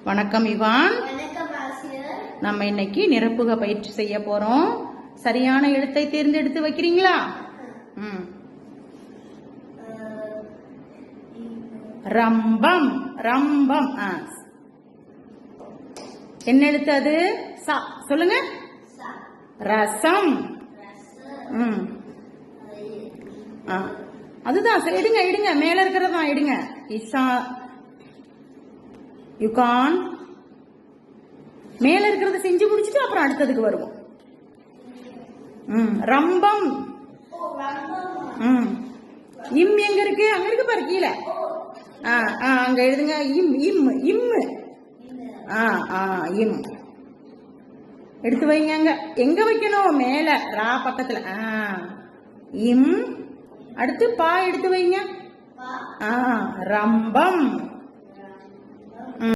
வணக்கம் இவான். நம்ம இன்னைக்கு நிரப்புக பயிற்சி செய்ய போறோம். சரியான எழுத்தை தேர்ந்தெடுத்து வைக்கிறீங்களா? ரம்பம். ரம்பம். என்ன எழுத்து அது? சா. சொல்லுங்க. ரசம். அதுதான். சரி, எடுங்க எடுங்க, மேல இருக்கிறதான் எடுங்க. இசா யுகான் மேல இருக்கிறத செஞ்சு முடிச்சுட்டு அப்புறம் அடுத்ததுக்கு வருவோம். ரம்பம். இம் எங்க இருக்கு? அங்க இருக்கு பாரு, கீழே. அங்க எழுதுங்க. இம் இம் இம். இம் எடுத்து வைங்க. அங்க எங்க வைக்கணும்? மேல ரா பக்கத்துல. இம். அடுத்து பா எடுத்து வைங்க. ரம்பம்.